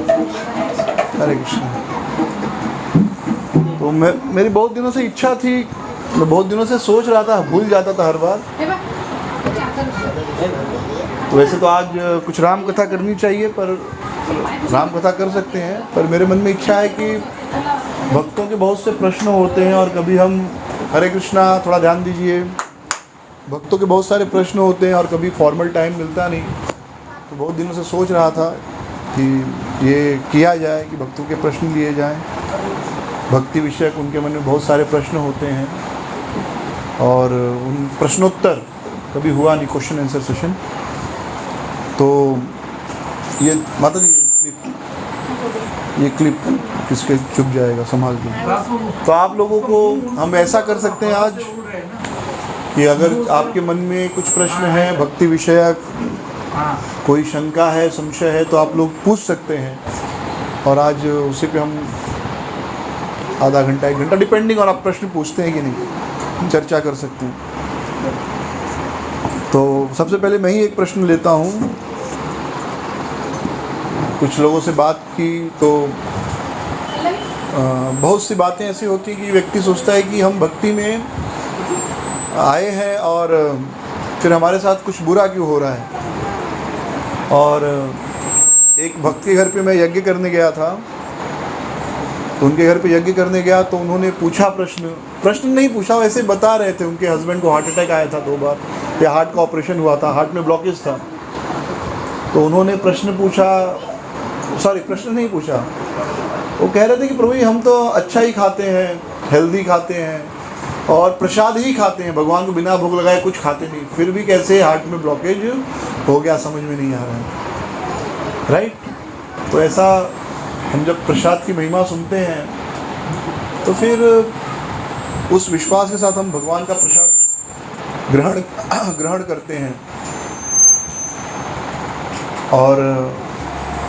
हरे कृष्ण। तो मेरी बहुत दिनों से इच्छा थी, मैं बहुत दिनों से सोच रहा था, भूल जाता था हर बार। तो वैसे तो आज कुछ राम कथा करनी चाहिए, पर राम कथा कर सकते हैं, पर मेरे मन में इच्छा है कि भक्तों के बहुत से प्रश्न होते हैं और कभी हम, हरे कृष्णा, थोड़ा ध्यान दीजिए, भक्तों के बहुत सारे प्रश्न होते हैं और कभी फॉर्मल टाइम मिलता नहीं। तो बहुत दिनों से सोच रहा था कि ये किया जाए कि भक्तों के प्रश्न लिए जाएं। भक्ति विषयक उनके मन में बहुत सारे प्रश्न होते हैं और उन प्रश्नोत्तर कभी हुआ नहीं, क्वेश्चन आंसर सेशन। तो ये माता जी ये क्लिप किसके चुप जाएगा, संभाल के। तो आप लोगों को हम ऐसा कर सकते हैं आज कि अगर आपके मन में कुछ प्रश्न है भक्ति विषयक, कोई शंका है, संशय है, तो आप लोग पूछ सकते हैं और आज उसी पे हम आधा घंटा 1 घंटा डिपेंडिंग और आप प्रश्न पूछते हैं कि नहीं, चर्चा कर सकते हैं। तो सबसे पहले मैं ही एक प्रश्न लेता हूँ। कुछ लोगों से बात की तो बहुत सी बातें ऐसी होती हैं कि व्यक्ति सोचता है कि हम भक्ति में आए हैं और फिर हमारे साथ कुछ बुरा क्यों हो रहा है। और एक भक्त के घर पे मैं यज्ञ करने गया था, तो उनके घर पे यज्ञ करने गया तो उन्होंने पूछा प्रश्न नहीं पूछा, वैसे बता रहे थे उनके हस्बैंड को हार्ट अटैक आया था 2 बार, या हार्ट का ऑपरेशन हुआ था, हार्ट में ब्लॉकेज था। तो उन्होंने प्रश्न नहीं पूछा, वो कह रहे थे कि प्रभु जी हम तो अच्छा ही खाते हैं, हेल्दी खाते हैं और प्रसाद ही खाते हैं, भगवान को बिना भोग लगाए कुछ खाते नहीं, फिर भी कैसे हार्ट में ब्लॉकेज हो गया समझ में नहीं आ रहा है। राइट। तो ऐसा हम जब प्रसाद की महिमा सुनते हैं तो फिर उस विश्वास के साथ हम भगवान का प्रसाद ग्रहण करते हैं। और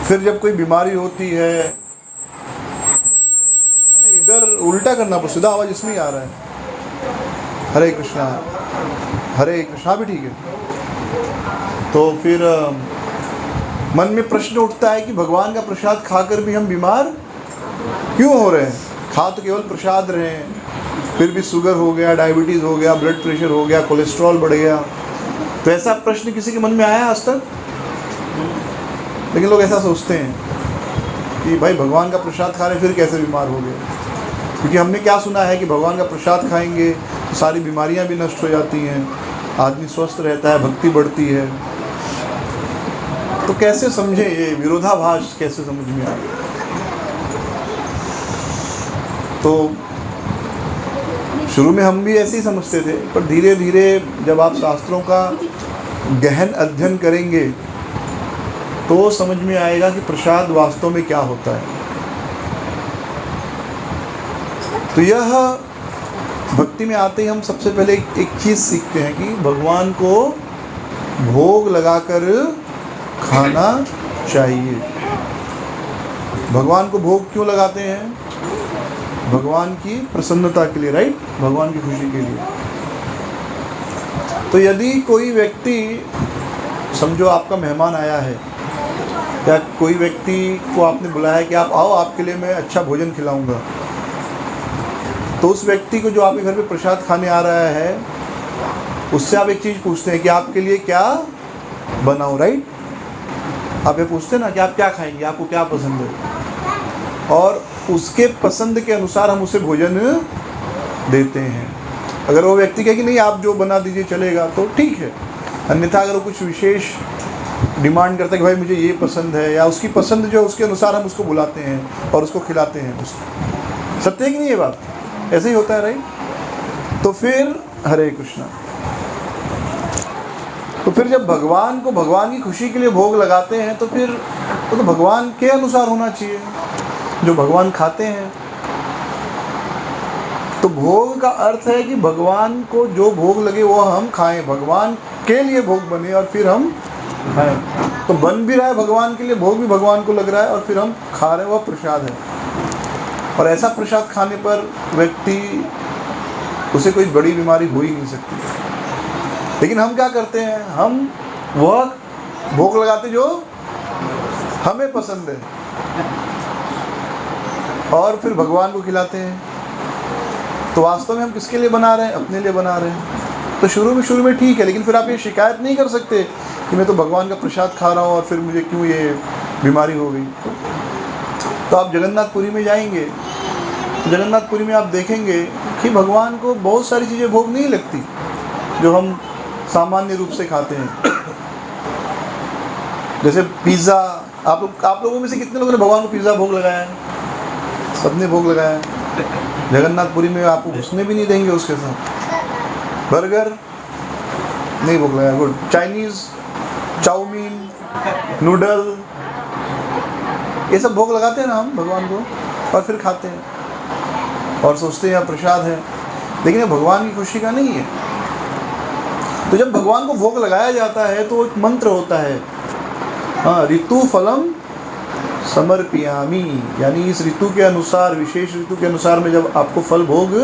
फिर जब कोई बीमारी होती है, इधर उल्टा करना पर सीधा आवाज़ इसमें ही आ रहा है। हरे कृष्णा भी ठीक है। तो फिर मन में प्रश्न उठता है कि भगवान का प्रसाद खाकर भी हम बीमार क्यों हो रहे हैं। खा तो केवल प्रसाद रहे हैं, फिर भी शुगर हो गया, डायबिटीज़ हो गया, ब्लड प्रेशर हो गया, कोलेस्ट्रॉल बढ़ गया। तो ऐसा प्रश्न किसी के मन में आया आज तक? लेकिन लोग ऐसा सोचते हैं कि भाई भगवान का प्रसाद खा रहे फिर कैसे बीमार हो गए। क्योंकि हमने क्या सुना है कि भगवान का प्रसाद खाएंगे तो सारी बीमारियां भी नष्ट हो जाती हैं, आदमी स्वस्थ रहता है, भक्ति बढ़ती है। तो कैसे समझे ये विरोधाभास, कैसे समझ में आए? तो शुरू में हम भी ऐसे ही समझते थे, पर धीरे धीरे जब आप शास्त्रों का गहन अध्ययन करेंगे तो समझ में आएगा कि प्रसाद वास्तव में क्या होता है। तो यह भक्ति में आते ही हम सबसे पहले एक चीज़ सीखते हैं कि भगवान को भोग लगाकर खाना चाहिए। भगवान को भोग क्यों लगाते हैं? भगवान की प्रसन्नता के लिए, राइट, भगवान की खुशी के लिए। तो यदि कोई व्यक्ति, समझो आपका मेहमान आया है या कोई व्यक्ति को आपने बुलाया कि आप आओ, आपके लिए मैं अच्छा भोजन खिलाऊंगा, तो उस व्यक्ति को जो आपके घर पे प्रसाद खाने आ रहा है उससे आप एक चीज़ पूछते हैं कि आपके लिए क्या बनाऊं, राइट। आप ये पूछते हैं ना कि आप क्या खाएंगे, आपको क्या पसंद है, और उसके पसंद के अनुसार हम उसे भोजन देते हैं। अगर वो व्यक्ति कहे कि नहीं आप जो बना दीजिए चलेगा तो ठीक है, अन्यथा अगर वो कुछ विशेष डिमांड करता है कि भाई मुझे ये पसंद है, या उसकी पसंद जो उसके अनुसार हम उसको बुलाते हैं और उसको खिलाते हैं। उसको सत्य है कि नहीं ये बात? ऐसे ही होता है, राइट। तो फिर हरे कृष्णा, तो फिर जब भगवान को भगवान की खुशी के लिए भोग लगाते हैं तो फिर तो भगवान के अनुसार होना चाहिए जो भगवान खाते हैं। तो भोग का अर्थ है कि भगवान को जो भोग लगे वो हम खाएं, भगवान के लिए भोग बने और फिर हम खाएं। तो बन भी रहा है भगवान के लिए, भोग भी भगवान को लग रहा है और फिर हम खा रहे हैं, वह प्रसाद है। और ऐसा प्रसाद खाने पर व्यक्ति, उसे कोई बड़ी बीमारी हो ही नहीं सकती। लेकिन हम क्या करते हैं, हम वह भोग लगाते जो हमें पसंद है। और फिर भगवान को खिलाते हैं। तो वास्तव में हम किसके लिए बना रहे हैं? अपने लिए बना रहे हैं। तो शुरू में ठीक है, लेकिन फिर आप ये शिकायत नहीं कर सकते कि मैं तो भगवान का प्रसाद खा रहा हूँ और फिर मुझे क्यों ये बीमारी हो गई। तो आप जगन्नाथपुरी में जाएंगे, जगन्नाथपुरी में आप देखेंगे कि भगवान को बहुत सारी चीज़ें भोग नहीं लगती जो हम सामान्य रूप से खाते हैं। जैसे पिज़्ज़ा, आप लोगों में से कितने लोगों ने भगवान को पिज़्ज़ा भोग लगाया है? सबने भोग लगाया है। जगन्नाथपुरी में आपको घुसने भी नहीं देंगे उसके साथ। बर्गर नहीं भोग लगाया, गुड। चाइनीज़, चाउमीन, नूडल, ये सब भोग लगाते हैं ना हम भगवान को, और फिर खाते हैं और सोचते हैं प्रसाद है, लेकिन ये भगवान की खुशी का नहीं है। तो जब भगवान को भोग लगाया जाता है तो एक मंत्र होता है, हाँ, ऋतु फलम समर्पयामि, यानी इस ऋतु के अनुसार, विशेष ऋतु के अनुसार मैं जब आपको फल भोग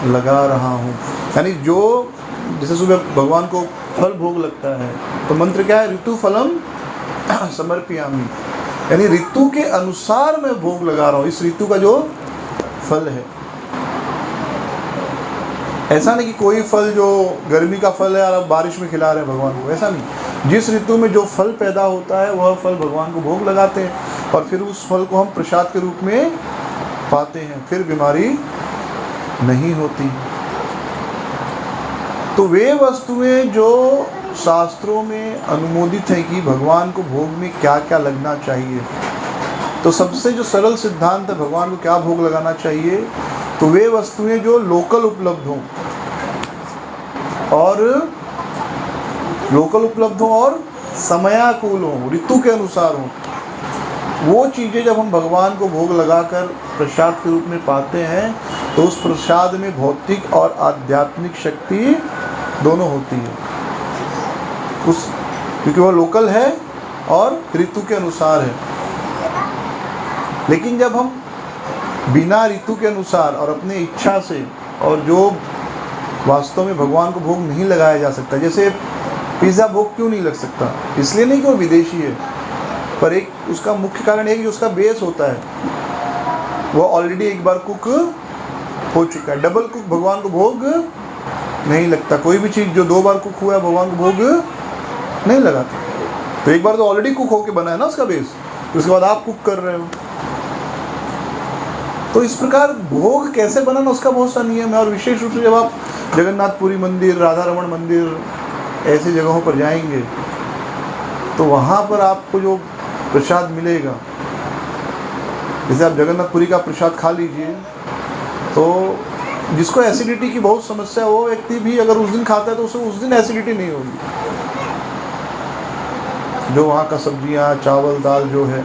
लगा रहा हूँ। यानी जो जैसे सुबह भगवान को फल भोग लगता है तो मंत्र क्या है? ऋतु फलम समर्पयामि, यानी ऋतु के अनुसार मैं भोग लगा रहा हूँ, इस ऋतु का जो फल है। ऐसा नहीं कि कोई फल जो गर्मी का फल है और आप बारिश में खिला रहे हैं भगवान को, ऐसा नहीं। जिस ऋतु में जो फल पैदा होता है वह फल भगवान को भोग लगाते हैं और फिर उस फल को हम प्रसाद के रूप में पाते हैं, फिर बीमारी नहीं होती। तो वे वस्तुएं जो शास्त्रों में अनुमोदित हैं कि भगवान को भोग में क्या क्या लगना चाहिए, तो सबसे जो सरल सिद्धांत है भगवान को क्या भोग लगाना चाहिए, तो वे वस्तुएं जो लोकल उपलब्ध हों और समयाकुल हों, ऋतु के अनुसार हों, वो चीज़ें जब हम भगवान को भोग लगाकर प्रसाद के रूप में पाते हैं तो उस प्रसाद में भौतिक और आध्यात्मिक शक्ति दोनों होती है, क्योंकि वह लोकल है और ऋतु के अनुसार है। लेकिन जब हम बिना ऋतु के अनुसार और अपने इच्छा से, और जो वास्तव में भगवान को भोग नहीं लगाया जा सकता, जैसे पिज़्ज़ा भोग क्यों नहीं लग सकता? इसलिए नहीं कि वो विदेशी है, पर एक उसका मुख्य कारण है कि उसका बेस होता है वो ऑलरेडी एक बार कुक हो चुका है। डबल कुक भगवान को भोग नहीं लगता। कोई भी चीज़ जो 2 बार कुक हुआ है भगवान को भोग नहीं लगाता। तो एक बार तो ऑलरेडी कुक होके बना है ना उसका बेस, उसके बाद आप कुक कर रहे हो। तो इस प्रकार भोग कैसे बनाना उसका बहुत सा नियम है। और विशेष रूप से जब आप जगन्नाथपुरी मंदिर, राधा रमण मंदिर, ऐसी जगहों पर जाएंगे तो वहाँ पर आपको जो प्रसाद मिलेगा, जैसे आप जगन्नाथपुरी का प्रसाद खा लीजिए, तो जिसको एसिडिटी की बहुत समस्या हो, वो व्यक्ति भी अगर उस दिन खाता है तो उसे उस दिन एसिडिटी नहीं होगी। जो वहाँ का सब्जियाँ, चावल, दाल जो है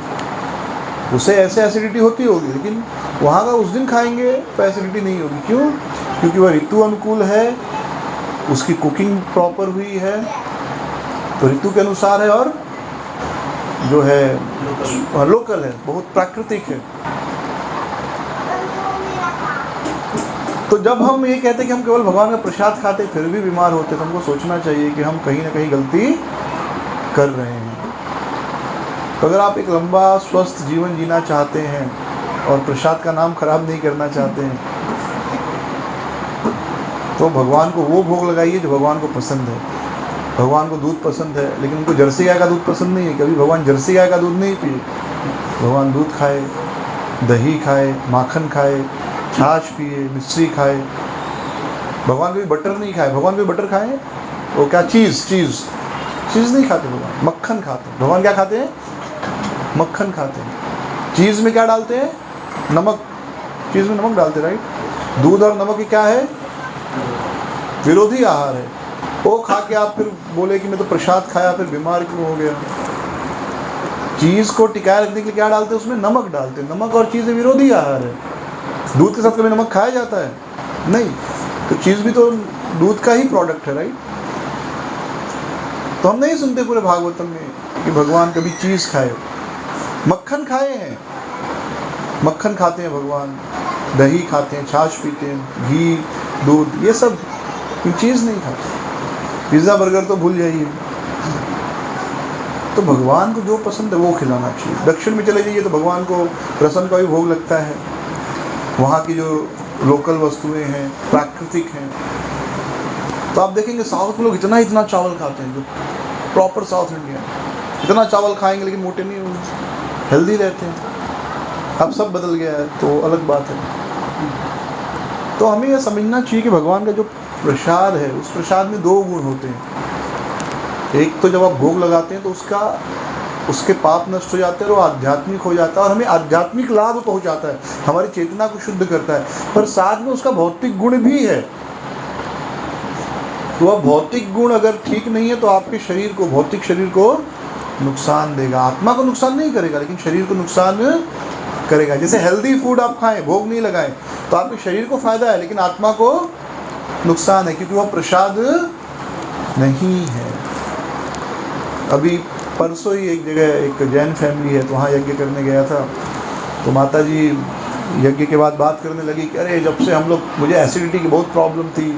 उसे ऐसे एसिडिटी होती होगी, लेकिन वहाँ का उस दिन खाएंगे तो एसिडिटी नहीं होगी। क्यों? क्योंकि वह ऋतु अनुकूल है, उसकी कुकिंग प्रॉपर हुई है, तो ऋतु के अनुसार है, और जो है लोकल है, बहुत प्राकृतिक है। तो जब हम ये कहते हैं कि हम केवल भगवान का प्रसाद खाते फिर भी बीमार होते, तो हमको सोचना चाहिए कि हम कहीं ना कहीं गलती कर रहे हैं। तो अगर आप एक लंबा स्वस्थ जीवन जीना चाहते हैं और प्रसाद का नाम खराब नहीं करना चाहते हैं, तो भगवान को वो भोग लगाइए जो भगवान को पसंद है। भगवान को दूध पसंद है, लेकिन उनको जर्सी गाय का दूध पसंद नहीं है। कभी भगवान जर्सी गाय का दूध नहीं पिए। भगवान दूध खाए, दही खाए, माखन खाए, छाछ पिए, मिश्री खाए। भगवान कभी बटर नहीं खाए। भगवान कभी बटर खाए? वो क्या, चीज़ नहीं खाते भगवान, मक्खन खाते हैं। भगवान क्या खाते हैं? मक्खन खाते हैं। चीज़ में क्या डालते हैं? नमक। चीज़ में नमक डालते, राइट। दूध और नमक क्या है? विरोधी आहार है। वो खा के आप फिर बोले कि मैं तो प्रसाद खाया फिर बीमार क्यों हो गया। चीज़ को टिकाए रखने के लिए क्या डालते हैं? उसमें नमक डालते हैं। नमक और चीज़ विरोधी आहार है। दूध के साथ कभी नमक खाया जाता है? नहीं। तो चीज़ भी तो दूध का ही प्रोडक्ट है, राइट। तो हम नहीं सुनते पूरे भागवतम में कि भगवान कभी चीज़ खाए। मक्खन खाए हैं, मक्खन खाते हैं भगवान, दही खाते हैं, छाछ पीते हैं, घी, दूध, ये सब चीज़ नहीं खाते। पिज़्ज़ा बर्गर तो भूल जाइए। तो भगवान को जो पसंद है वो खिलाना चाहिए। दक्षिण में चले जाइए तो भगवान को रसन का भी भोग लगता है, वहाँ की जो लोकल वस्तुएं हैं प्राकृतिक हैं। तो आप देखेंगे साउथ में लोग इतना चावल खाते हैं, जो प्रॉपर साउथ इंडिया, इतना चावल खाएंगे लेकिन मोटे नहीं होंगे, हेल्दी रहते हैं। अब सब बदल गया है तो अलग बात है। तो हमें यह समझना चाहिए कि भगवान का जो प्रसाद है उस प्रसाद में 2 गुण होते हैं। एक तो जब आप भोग लगाते हैं तो उसके पाप नष्ट हो जाते हैं और आध्यात्मिक हो जाता है और हमें आध्यात्मिक लाभ पहुंचाता है, हमारी चेतना को शुद्ध करता है। पर साथ में उसका भौतिक गुण भी है। तो वह भौतिक गुण अगर ठीक नहीं है तो आपके शरीर को, भौतिक शरीर को नुकसान देगा। आत्मा को नुकसान नहीं करेगा लेकिन शरीर को नुकसान करेगा। जैसे हेल्दी फूड आप खाएं, भोग नहीं लगाएं, तो आपके शरीर को फायदा है लेकिन आत्मा को नुकसान है, क्योंकि वह प्रसाद नहीं है। अभी परसों ही एक जगह एक जैन फैमिली है, तो वहाँ यज्ञ करने गया था। तो माता जी यज्ञ के बाद बात करने लगी कि अरे जब से हम लोग, मुझे एसिडिटी की बहुत प्रॉब्लम थी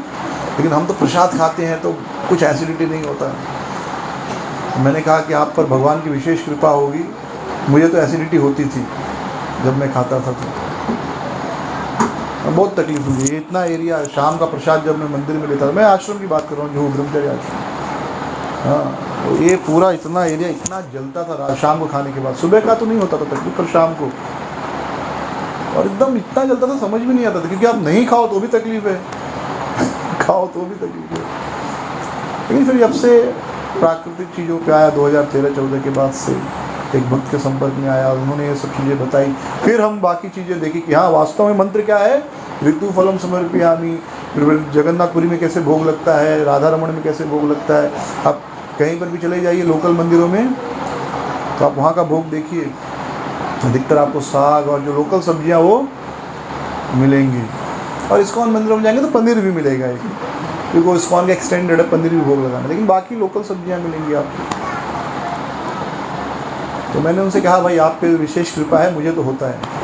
लेकिन हम तो प्रसाद खाते हैं तो कुछ एसिडिटी नहीं होता। मैंने कहा कि आप पर भगवान की विशेष कृपा होगी, मुझे तो एसिडिटी होती थी जब मैं खाता था तो बहुत तकलीफ हुई। ये इतना एरिया, शाम का प्रसाद जब मैं मंदिर में लेता था, मैं आश्रम की बात कर रहा हूँ जो ब्रह्मचर्य आश्रम, हाँ, तो ये पूरा इतना एरिया इतना जलता था शाम को खाने के बाद। सुबह का तो नहीं होता था तकलीफ, पर शाम को और एकदम इतना जलता था समझ भी नहीं आता था, क्योंकि आप नहीं खाओ तो भी तकलीफ है, खाओ तो भी तकलीफ है। लेकिन फिर जब से प्राकृतिक चीज़ों पे आया 2013-14 के बाद से, एक भक्त के संपर्क में आया और उन्होंने ये सब चीज़ें बताई, फिर हम बाकी चीज़ें देखी कि हाँ वास्तव में मंत्र क्या है। ऋतु फलम समर्पयामि, जगन्नाथपुरी में कैसे भोग लगता है, राधा रमण में कैसे भोग लगता है। आप कहीं पर भी चले जाइए लोकल मंदिरों में तो आप वहाँ का भोग देखिए, अधिकतर आपको साग और जो लोकल सब्जियाँ वो मिलेंगी। और इस्कॉन मंदिरों में जाएंगे तो पनीर भी मिलेगा, क्योंकि वो इस्कॉन का एक्सटेंडेड है, पनीर भी भोग लगाना, लेकिन बाकी लोकल सब्जियाँ मिलेंगी आपको। तो मैंने उनसे कहा भाई आप पे विशेष कृपा है, मुझे तो होता है।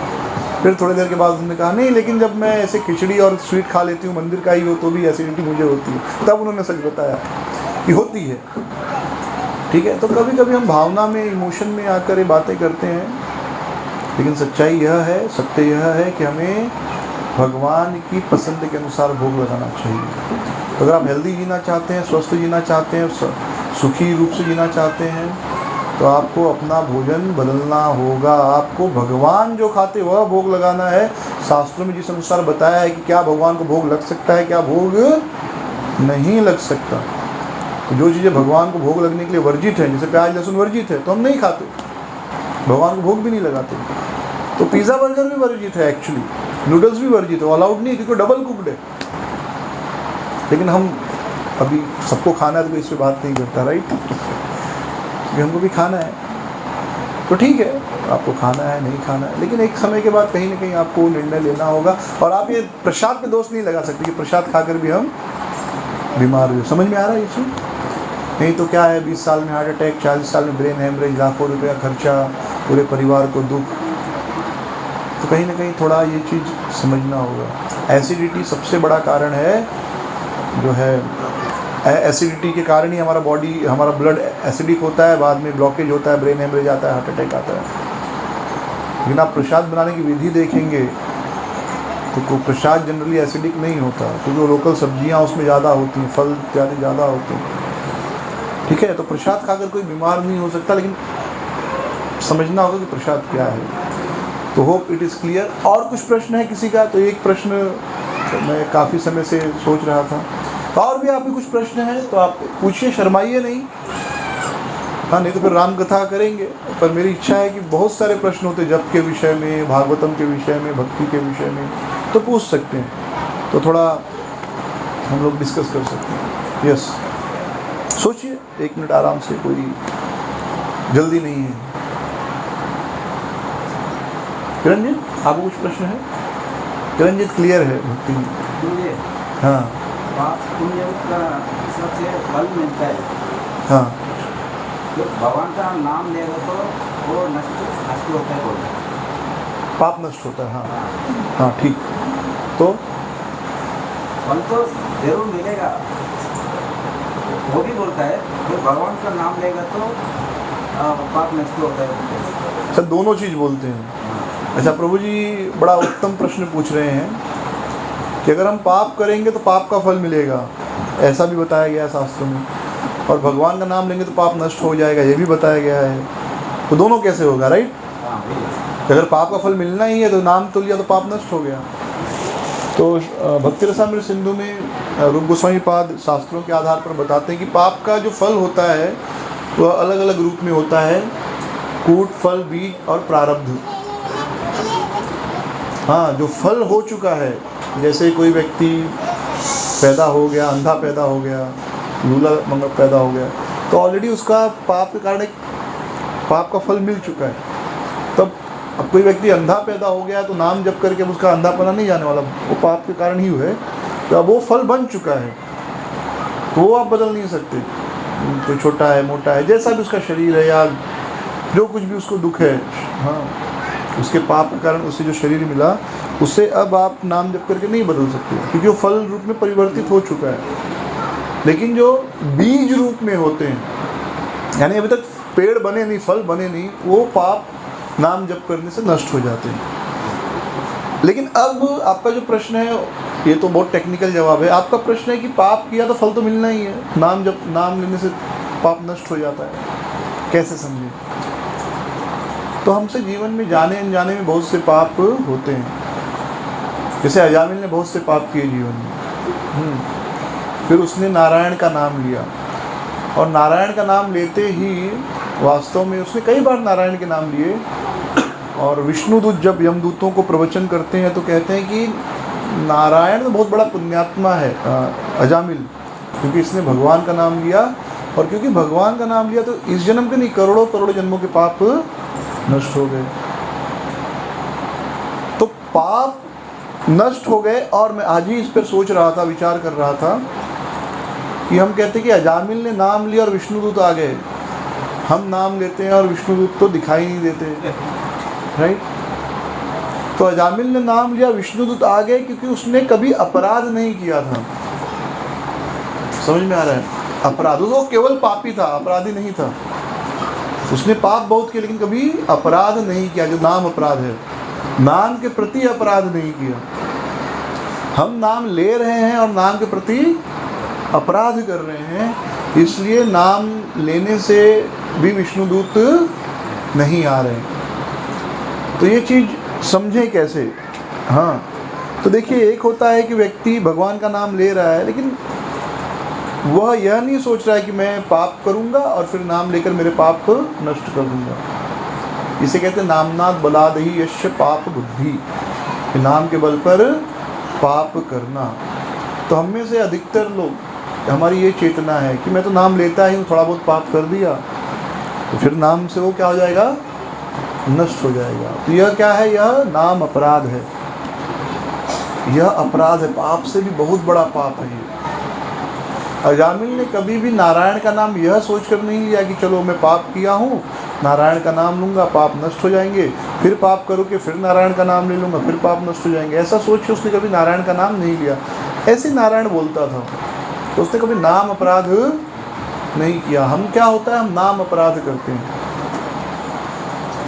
फिर थोड़ी देर के बाद उन्होंने कहा नहीं, लेकिन जब मैं ऐसे खिचड़ी और स्वीट खा लेती हूँ मंदिर का ही हो तो भी एसिडिटी मुझे होती है। तब उन्होंने सच बताया कि होती है। ठीक है, तो कभी कभी हम भावना में, इमोशन में आकर ये बातें करते हैं, लेकिन सच्चाई यह है, सत्य यह है कि हमें भगवान की पसंद के अनुसार भोग लगाना चाहिए। तो अगर आप हेल्दी जीना चाहते हैं, स्वस्थ जीना चाहते हैं, सुखी रूप से जीना चाहते हैं, तो आपको अपना भोजन बदलना होगा। आपको भगवान जो खाते वह भोग लगाना है। शास्त्रों में जिस अनुसार बताया है कि क्या भगवान को भोग लग सकता है, क्या भोग नहीं लग सकता। तो जो चीज़ें भगवान को भोग लगने के लिए वर्जित है, जैसे प्याज लहसुन वर्जित है, तो हम नहीं खाते, भगवान को भोग भी नहीं लगाते। तो पिज़्ज़ा बर्गर भी वर्जित है, एक्चुअली नूडल्स भी वर्जित है, अलाउड नहीं, क्योंकि डबल कुक्ड है। लेकिन हम अभी सबको खाना है तो इस पर बात नहीं करता, राइट, हमको भी खाना है तो ठीक है, आपको खाना है नहीं खाना है, लेकिन एक समय के बाद कहीं ना कहीं आपको निर्णय लेना होगा। और आप ये प्रसाद पे दोष नहीं लगा सकते कि प्रसाद खाकर भी हम बीमार हुए। समझ में आ रहा है ये चीज़? नहीं तो क्या है, 20 साल में हार्ट अटैक, 40 साल में ब्रेन हेमरेज, लाखों रुपया खर्चा, पूरे परिवार को दुख। तो कहीं ना कहीं थोड़ा ये चीज़ समझना होगा। एसिडिटी सबसे बड़ा कारण है, जो है एसिडिटी के कारण ही हमारा बॉडी, हमारा ब्लड एसिडिक होता है, बाद में ब्लॉकेज होता है, ब्रेन हेमरेज आता है, हार्ट अटैक आता है। लेकिन आप प्रसाद बनाने की विधि देखेंगे तो प्रसाद जनरली एसिडिक नहीं होता, क्योंकि वो लोकल सब्जियां उसमें ज़्यादा होती हैं, फल इत्यादि ज़्यादा होते हैं। ठीक है, तो प्रसाद खाकर कोई बीमार नहीं हो सकता, लेकिन समझना होगा कि प्रसाद क्या है। तो होप इट इज़ क्लियर। और कुछ प्रश्न है किसी का? तो एक प्रश्न मैं काफ़ी समय से सोच रहा था। तो और भी आपके कुछ प्रश्न हैं तो आप पूछिए, शर्माइए नहीं। हाँ, नहीं तो फिर राम कथा करेंगे। पर मेरी इच्छा है कि बहुत सारे प्रश्न होते जप के विषय में, भागवतम के विषय में, भक्ति के विषय में, तो पूछ सकते हैं, तो थोड़ा हम लोग डिस्कस कर सकते हैं। यस, सोचिए 1 मिनट आराम से, कोई जल्दी नहीं है। किरणजीत, आपको कुछ प्रश्न है? किरणजीत क्लियर है भक्ति में? हाँ, पुण्य का सबसे फल मिलता है। हाँ, तो भगवान का नाम लेगा तो वो नष्ट होता है, बोलते हैं पाप नष्ट होता है। हाँ हाँ, ठीक। तो फल तो जरूर मिलेगा, वो भी बोलता है कि भगवान का नाम लेगा तो पाप नष्ट होता है। अच्छा, दोनों चीज़ बोलते हैं। अच्छा प्रभु जी बड़ा उत्तम प्रश्न पूछ रहे हैं कि अगर हम पाप करेंगे तो पाप का फल मिलेगा, ऐसा भी बताया गया है शास्त्रों में, और भगवान का नाम लेंगे तो पाप नष्ट हो जाएगा, ये भी बताया गया है। तो दोनों कैसे होगा, राइट? अगर पाप का फल मिलना ही है तो नाम तो लिया तो पाप नष्ट हो गया। तो भक्ति रसामृत सिंधु में रूप गोस्वामी पाद शास्त्रों के आधार पर बताते हैं कि पाप का जो फल होता है वह अलग अलग रूप में होता है, कूट, फल, बीज और प्रारब्ध। हाँ, जो फल हो चुका है, जैसे कोई व्यक्ति पैदा हो गया, अंधा पैदा हो गया, लूला मंगल पैदा हो गया, तो ऑलरेडी उसका पाप के कारण एक पाप का फल मिल चुका है। तब अब कोई व्यक्ति अंधा पैदा हो गया तो नाम जप करके उसका अंधापना नहीं जाने वाला, वो पाप के कारण ही हुआ है। तो अब वो फल बन चुका है, वो आप बदल नहीं सकते। कोई छोटा है, मोटा है, जैसा भी उसका शरीर है या जो कुछ भी उसको दुख है, हाँ, उसके पाप के कारण उसे जो शरीर मिला उससे अब आप नाम जप करके नहीं बदल सकते, क्योंकि वो फल रूप में परिवर्तित हो चुका है। लेकिन जो बीज रूप में होते हैं, यानी अभी तक पेड़ बने नहीं, फल बने नहीं, वो पाप नाम जप करने से नष्ट हो जाते हैं। लेकिन अब आपका जो प्रश्न है, ये तो बहुत टेक्निकल जवाब है। आपका प्रश्न है कि पाप किया तो फल तो मिलना ही है, नाम लेने से पाप नष्ट हो जाता है, कैसे समझे? तो हमसे जीवन में जाने अनजाने में बहुत से पाप होते हैं। जैसे अजामिल ने बहुत से पाप किए जीवन में, फिर उसने नारायण का नाम लिया, और नारायण का नाम लेते ही वास्तव में उसने कई बार नारायण के नाम लिए। और विष्णुदूत जब यमदूतों को प्रवचन करते हैं तो कहते हैं कि नारायण तो बहुत बड़ा पुण्यात्मा है अजामिल, क्योंकि इसने भगवान का नाम लिया, और क्योंकि भगवान का नाम लिया तो इस जन्म के नहीं, करोड़ों करोड़ों जन्मों के पाप नष्ट हो गए। तो पाप नष्ट हो गए। और मैं आज ही इस पर सोच रहा था, विचार कर रहा था कि हम कहते कि अजामिल ने नाम लिया और विष्णुदूत आ गए। हम नाम लेते हैं और विष्णुदूत तो दिखाई नहीं देते, राइट? तो अजामिल ने नाम लिया, विष्णुदूत आ गए, क्योंकि उसने कभी अपराध नहीं किया था। समझ में आ रहा है? अपराध, वो केवल पापी था, अपराधी नहीं था। उसने पाप बहुत किया लेकिन कभी अपराध नहीं किया, जो नाम अपराध है, नाम के प्रति अपराध नहीं किया। हम नाम ले रहे हैं और नाम के प्रति अपराध कर रहे हैं, इसलिए नाम लेने से भी विष्णुदूत नहीं आ रहे। तो ये चीज़ समझें कैसे। हाँ, तो देखिए, एक होता है कि व्यक्ति भगवान का नाम ले रहा है, लेकिन वह यह नहीं सोच रहा है कि मैं पाप करूंगा और फिर नाम लेकर मेरे पाप को नष्ट कर दूंगा। इसे कहते हैं नामनाद बलाद ही यश पाप बुद्धि, नाम के बल पर पाप करना। तो हम में से अधिकतर लोग, हमारी ये चेतना है कि मैं तो नाम लेता ही हूँ, थोड़ा बहुत पाप कर दिया तो फिर नाम से वो क्या हो जाएगा, नष्ट हो जाएगा। तो यह क्या है, यह नाम अपराध है, यह अपराध है, पाप से भी बहुत बड़ा पाप है ये। अजामिल ने कभी भी नारायण का नाम यह सोचकर नहीं लिया कि चलो मैं पाप किया हूँ, नारायण का नाम लूँगा, पाप नष्ट हो जाएंगे, फिर पाप करो कि फिर नारायण का नाम ले लूँगा, फिर पाप नष्ट हो जाएंगे। ऐसा सोच के उसने कभी नारायण का नाम नहीं लिया। ऐसे नारायण बोलता था, तो उसने कभी नाम अपराध नहीं किया। हम क्या होता है, हम नाम अपराध करते हैं।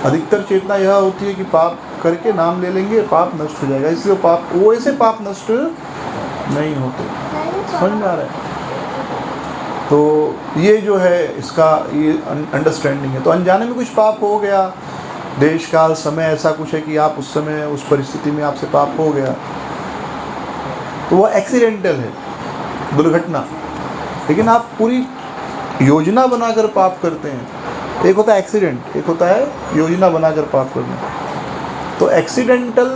अधिकतर चेतना यह होती है कि पाप करके नाम ले लेंगे, पाप नष्ट हो जाएगा, इसलिए पाप, वो ऐसे पाप नष्ट नहीं होते। समझ में आ रहा है? तो ये जो है इसका ये अंडरस्टैंडिंग है। तो अनजाने में कुछ पाप हो गया, देश काल समय ऐसा कुछ है कि आप उस समय उस परिस्थिति में आपसे पाप हो गया, तो वह एक्सीडेंटल है, दुर्घटना। लेकिन आप पूरी योजना बनाकर पाप करते हैं। एक होता है एक्सीडेंट, एक होता है योजना बनाकर पाप करना। तो एक्सीडेंटल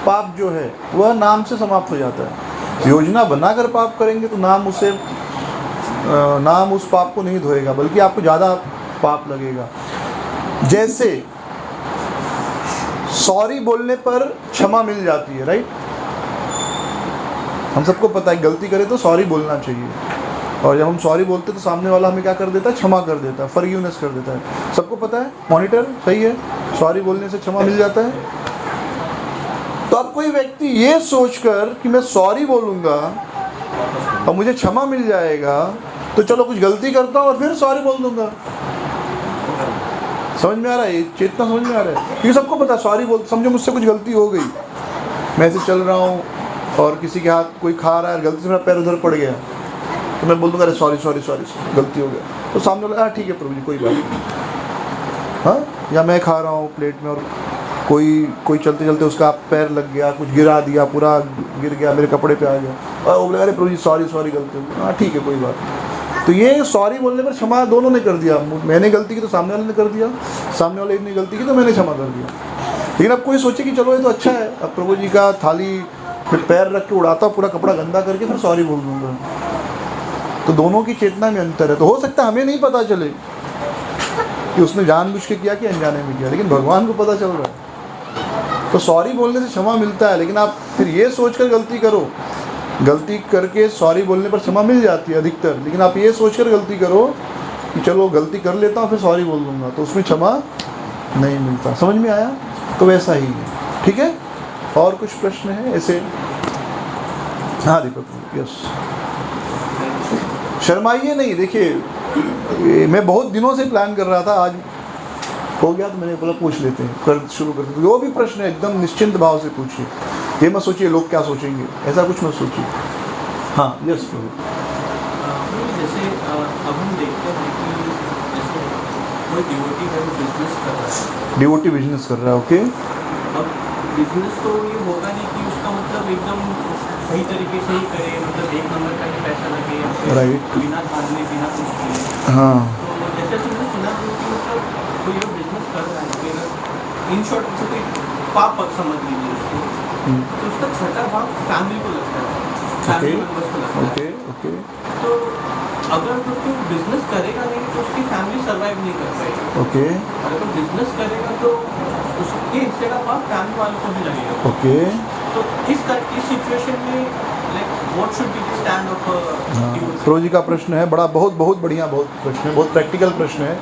पाप जो है वह नाम से समाप्त हो जाता है। योजना बनाकर पाप करेंगे तो नाम उस पाप को नहीं धोएगा, बल्कि आपको ज़्यादा पाप लगेगा। जैसे सॉरी बोलने पर क्षमा मिल जाती है, राइट? हम सबको पता है गलती करें तो सॉरी बोलना चाहिए, और जब हम सॉरी बोलते तो सामने वाला हमें क्या कर देता है, क्षमा कर देता है, फॉरगिवनेस कर देता है। सबको पता है, मॉनिटर सही है, सॉरी बोलने से क्षमा मिल जाता है। तो अब कोई व्यक्ति ये सोचकर कि मैं सॉरी बोलूँगा और मुझे क्षमा मिल जाएगा, तो चलो कुछ गलती करता हूँ और फिर सॉरी बोल दूँगा, समझ में आ रहा है? ये चेतना समझ में आ रहा है? क्योंकि सबको पता, सॉरी बोल, समझो मुझसे कुछ गलती हो गई, मैं ऐसे चल रहा हूँ और किसी के हाथ कोई खा रहा है, गलती से मेरा पैर उधर पड़ गया, तो मैं बोल दूँगा अरे सॉरी सॉरी सॉरी गलती हो गया, तो सामने वाला हाँ ठीक है प्रभु जी कोई बात नहीं। हाँ, या मैं खा रहा हूँ प्लेट में और कोई चलते चलते उसका पैर लग गया, कुछ गिरा दिया, पूरा गिर गया, मेरे कपड़े पे आ गया, और वो बोला अरे प्रभु जी सॉरी सॉरी गलती हो गई, हाँ ठीक है कोई बात नहीं। तो ये सॉरी बोलने पर क्षमा दोनों ने कर दिया, मैंने गलती की तो सामने वाले ने कर दिया, सामने वाले ने गलती की तो मैंने क्षमा कर दिया। लेकिन अब कोई सोचे कि चलो ये तो अच्छा है, अब प्रभु जी का थाली फिर पैर रख के उड़ाता पूरा कपड़ा गंदा करके फिर सॉरी बोल दूँगा, तो दोनों की चेतना में अंतर है। तो हो सकता है हमें नहीं पता चले कि उसने जानबूझ के किया कि अनजाने में किया, लेकिन भगवान को पता चल रहा है। तो सॉरी बोलने से क्षमा मिलता है, लेकिन आप फिर ये सोचकर गलती करो, गलती करके सॉरी बोलने पर क्षमा मिल जाती है अधिकतर, लेकिन आप ये सोचकर गलती करो कि चलो गलती कर लेता हूँ फिर सॉरी बोल दूँगा, तो उसमें क्षमा नहीं मिलता। समझ में आया? तो वैसा ही है, ठीक है। और कुछ प्रश्न है ऐसे? हाँ दीपक, यस। शर्माइए नहीं, देखिए मैं बहुत दिनों से प्लान कर रहा था, आज हो गया तो मैंने बोला पूछ लेते हैं, कर शुरू करते हैं। जो भी प्रश्न है एकदम निश्चिंत भाव से पूछिए, ये मत सोचिए लोग क्या सोचेंगे, ऐसा कुछ मत सोचिए। हाँ यस प्रभु। जैसे अब हम देखते हैं कि जैसे कोई डिवोटी है बिजनेस कर रहा है, डिवोटी बिजनेस कर रहा है, ओके। अब बिजनेस तो ये होगा नहीं कि उसका मतलब एकदम सही तरीके से ही करे, मतलब एक नंबर का ही पैसा लगे या फिर राइट, बिना धारने बिना कुछ किए। हाँ तो जैसे तुमने सुना कि मतलब कोई ये बिजनेस कर रहा है फिर इन शॉर्ट से कोई पाप समझ लीजिए उसको, तो उसका छठा भाग फैमिली को लगता है, फैमिली मेंबर्स को लगता है। Okay okay. तो अगर तो कोई बिजनेस करेगा नहीं तो उसकी फैमिली सर्वाइव नहीं कर पाएगी। ओके अगर बिजनेस करेगा तो उसके हिस्से का पाप फैमिली वालों को भी लगेगा। ओके। तो इस सिचुएशन में like what should be the stand of Prabhu ji का प्रश्न है बड़ा, बहुत बढ़िया, बहुत प्रश्न है, बहुत प्रैक्टिकल प्रश्न है।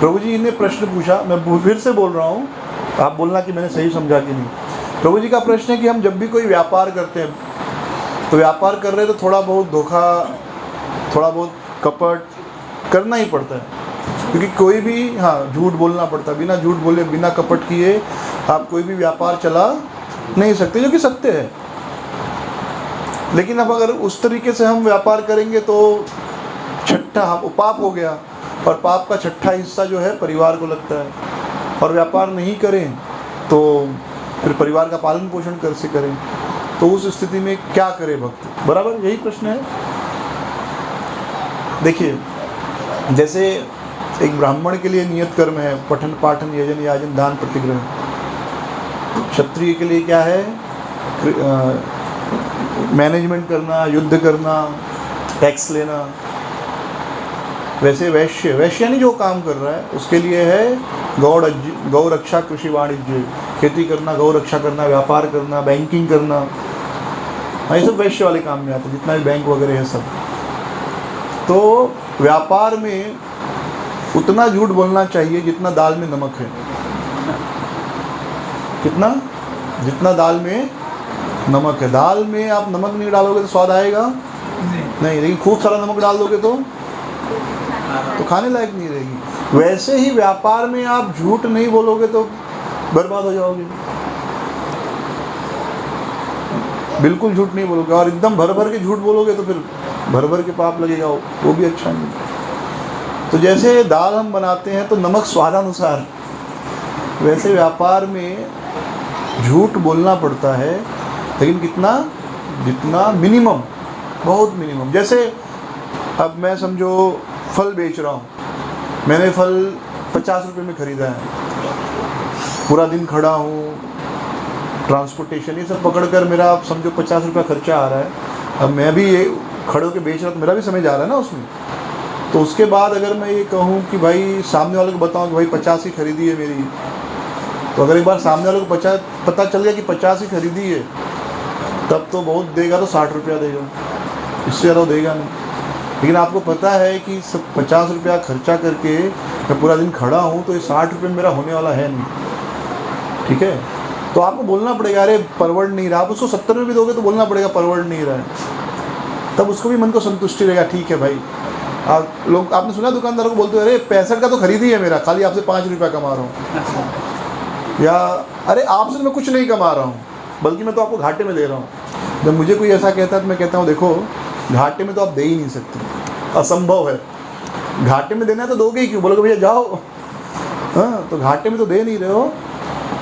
प्रभु जी ने प्रश्न पूछा, मैं फिर से बोल रहा हूँ, आप बोलना कि मैंने सही समझा कि नहीं। प्रभु जी का प्रश्न है कि हम जब भी कोई व्यापार करते हैं, तो व्यापार कर रहे हैं तो थोड़ा बहुत धोखा, थोड़ा बहुत कपट करना ही पड़ता है, क्योंकि कोई भी, हाँ झूठ बोलना पड़ता है, बिना झूठ बोले बिना कपट किए आप कोई भी व्यापार चला नहीं सकते, जो कि सत्य है। लेकिन अब अगर उस तरीके से हम व्यापार करेंगे तो छठा हम पाप हो गया, और पाप का छठा हिस्सा जो है परिवार को लगता है, और व्यापार नहीं करें तो फिर परिवार का पालन पोषण कैसे करें, तो उस स्थिति में क्या करे भक्त? बराबर यही प्रश्न है। देखिए जैसे एक ब्राह्मण के लिए नियत कर्म है पठन पाठन यजन याजन दान प्रतिग्रह, क्षत्रिय के लिए क्या है? मैनेजमेंट करना, युद्ध करना, टैक्स लेना। वैसे वैश्य यानी जो काम कर रहा है उसके लिए है गौ रक्षा, कृषि वाणिज्य, खेती करना, गौ रक्षा करना, व्यापार करना, बैंकिंग करना, ये सब वैश्य वाले काम में आता है, जितना भी बैंक वगैरह है सब। तो व्यापार में उतना झूठ बोलना चाहिए जितना दाल में नमक है, कितना? जितना दाल में नमक है। दाल में आप नमक नहीं डालोगे तो स्वाद आएगा नहीं, लेकिन खूब सारा नमक डाल दोगे तो खाने लायक नहीं रहेगी। वैसे ही व्यापार में आप झूठ नहीं बोलोगे तो बर्बाद हो जाओगे, बिल्कुल झूठ नहीं बोलोगे, और एकदम भर भर के झूठ बोलोगे तो फिर भर भर के पाप लगेगा, वो भी अच्छा नहीं। तो जैसे दाल हम बनाते हैं तो नमक स्वादानुसार, वैसे व्यापार में झूठ बोलना पड़ता है, लेकिन कितना? जितना मिनिमम, बहुत मिनिमम। जैसे अब मैं समझो फल बेच रहा हूँ, मैंने फल 50 रुपये में ख़रीदा है, पूरा दिन खड़ा हूँ, ट्रांसपोर्टेशन ये सब पकड़कर मेरा आप समझो 50 रुपया खर्चा आ रहा है। अब मैं भी ये खड़े होकर बेच रहा तो मेरा भी समय जा रहा है ना उसमें। तो उसके बाद अगर मैं ये कहूँ कि भाई सामने वाले को बताऊँ कि भाई 50 ही खरीदी है मेरी, तो अगर एक बार सामने वाले को पता चल गया कि 50 ही खरीदी है, तब तो बहुत देगा तो 60 रुपया देगा, इससे ज़्यादा देगा नहीं। लेकिन आपको पता है कि सब 50 रुपया खर्चा करके मैं पूरा दिन खड़ा हूँ, तो ये 60 रुपये मेरा होने वाला है नहीं, ठीक है। तो आपको बोलना पड़ेगा अरे परवड़ नहीं रहा। आप उसको 70 में भी दोगे तो बोलना पड़ेगा परवड़ नहीं रहा है, तब उसको भी मन को संतुष्टि रहेगा, ठीक है भाई आप लोग आपने सुना दुकानदारों को बोलते हो अरे 65 का तो खरीद ही है मेरा, खाली आपसे 5 रुपया कमा रहा हूँ, या अरे आपसे तो मैं कुछ नहीं कमा रहा हूँ बल्कि मैं तो आपको घाटे में दे रहा हूँ। जब मुझे कोई ऐसा कहता है तो मैं कहता हूँ देखो घाटे में तो आप दे ही नहीं सकते, असंभव है। घाटे में देना है तो दोगे ही क्यों, बोलोगे भैया जाओ, हाँ तो घाटे में तो दे नहीं रहे हो,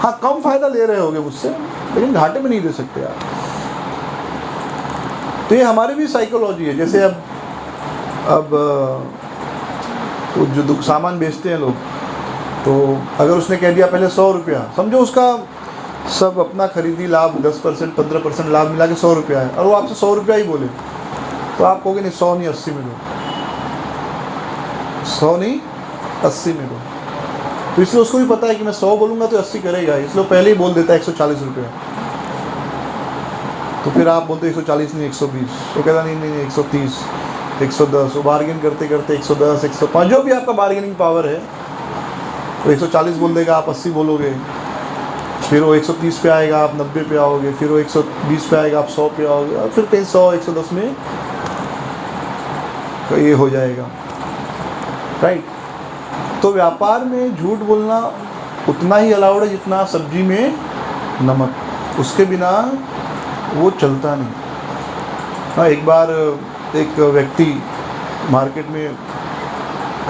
हाँ कम फायदा ले रहे होगे मुझसे लेकिन घाटे में नहीं दे सकते आप। तो ये हमारी भी साइकोलॉजी है। जैसे अब वो जो सामान बेचते हैं लोग, तो अगर उसने कह दिया पहले 100 रुपया, समझो उसका सब अपना खरीदी लाभ 10% 15% लाभ मिला के 100 रुपया है और वो आपसे 100 रुपया ही बोले, तो आप कहोगे नहीं 100 नहीं 80 में दो, 100 नहीं 80 में दो। तो इसलिए उसको भी पता है कि मैं 100 बोलूँगा तो 80 करेगा, इसलिए पहले ही बोल देता है 140 रुपया। तो फिर आप बोलते 140 नहीं 120, वो कहता नहीं 130 110, वो बार्गेन करते करते 110 105 जो भी आपका बार्गेनिंग पावर है, तो 140 बोल देगा, आप 80 बोलोगे, फिर वो 130 पे आएगा, आप 90 पे आओगे, फिर वो 120 पे आएगा, आप 100 पे आओगे, और फिर कहीं 100 110 में तो ये हो जाएगा, राइट। तो व्यापार में झूठ बोलना उतना ही अलाउड है जितना सब्जी में नमक, उसके बिना वो चलता नहीं। हाँ, एक बार एक व्यक्ति मार्केट में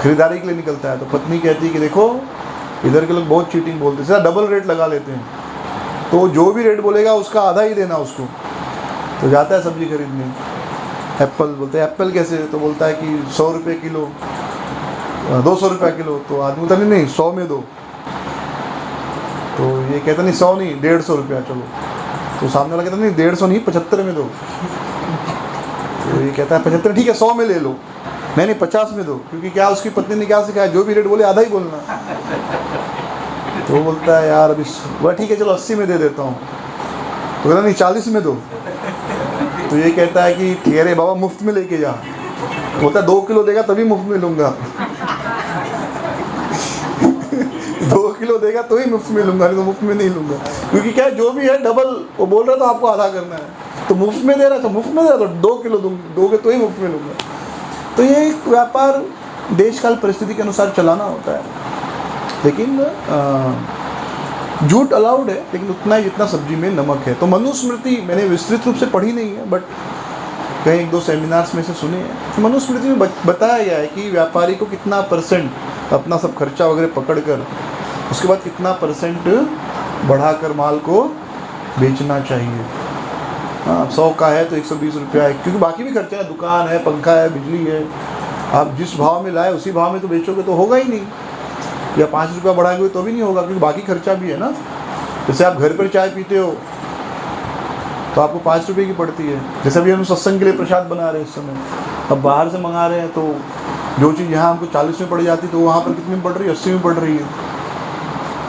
खरीदारी के लिए निकलता है, तो पत्नी कहती है कि देखो इधर के लोग बहुत चीटिंग बोलते हैं, सीधा डबल रेट लगा लेते हैं, तो जो भी रेट बोलेगा उसका आधा ही देना उसको। तो जाता है सब्जी खरीदने, एप्पल बोलते हैं, एप्पल कैसे, तो बोलता है कि 100 रुपये किलो 200 रुपये किलो, तो आदमी बोलता नहीं 100 में दो, तो ये कहता नहीं 100 नहीं 150 रुपया चलो, तो सामने वाला कहता नहीं 150 नहीं 75 में दो, तो ये कहता है 75 ठीक है 100 में ले लो, नहीं 50 में दो, क्योंकि क्या उसकी पत्नी ने क्या सिखाया, जो भी रेट बोले आधा ही बोलना। तो वो बोलता है यार अभी वह ठीक है चलो 80 में दे देता हूँ, तो कहता नहीं 40 में दो, तो ये कहता है कि ठीक है रे बाबा मुफ्त में लेके जा, बोलता है 2 किलो देगा तभी मुफ्त में लूँगा 2 किलो देगा तो ही मुफ्त में लूँगा, नहीं तो मुफ्त में नहीं लूँगा, क्योंकि क्या जो भी है डबल वो बोल रहा है तो आपको आधा करना है, तो मुफ्त में दे रहा है तो मुफ्त में दे रहा है तो 2 किलो दोगे तो ही मुफ्त में लूँगा। तो ये एक व्यापार देश काल परिस्थिति के अनुसार चलाना होता है, लेकिन झूठ अलाउड है लेकिन उतना ही जितना सब्जी में नमक है। तो मनुस्मृति मैंने विस्तृत रूप से पढ़ी नहीं है, बट कहीं 1-2 सेमिनार्स में से सुने हैं। तो मनुस्मृति में बताया गया है कि व्यापारी को कितना % अपना सब खर्चा वगैरह पकड़ कर उसके बाद कितना % बढ़ाकर माल को बेचना चाहिए। हाँ 100 का है तो 120 रुपया है, क्योंकि बाकी भी खर्चा है, दुकान है, पंखा है, बिजली है, आप जिस भाव में लाए उसी भाव में तो बेचोगे तो होगा ही नहीं, या 5 रुपया बढ़ाएंगे तो भी नहीं होगा, क्योंकि बाकी खर्चा भी है ना। जैसे आप घर पर चाय पीते हो तो आपको 5 रुपये की पड़ती है, जैसे अभी हम सत्संग के लिए प्रसाद बना रहे हैं इस समय, अब बाहर से मंगा रहे हैं तो जो चीज़ यहाँ हमको 40 में पड़ जाती तो वहाँ पर कितने में पड़ रही है, 80 में पड़ रही है।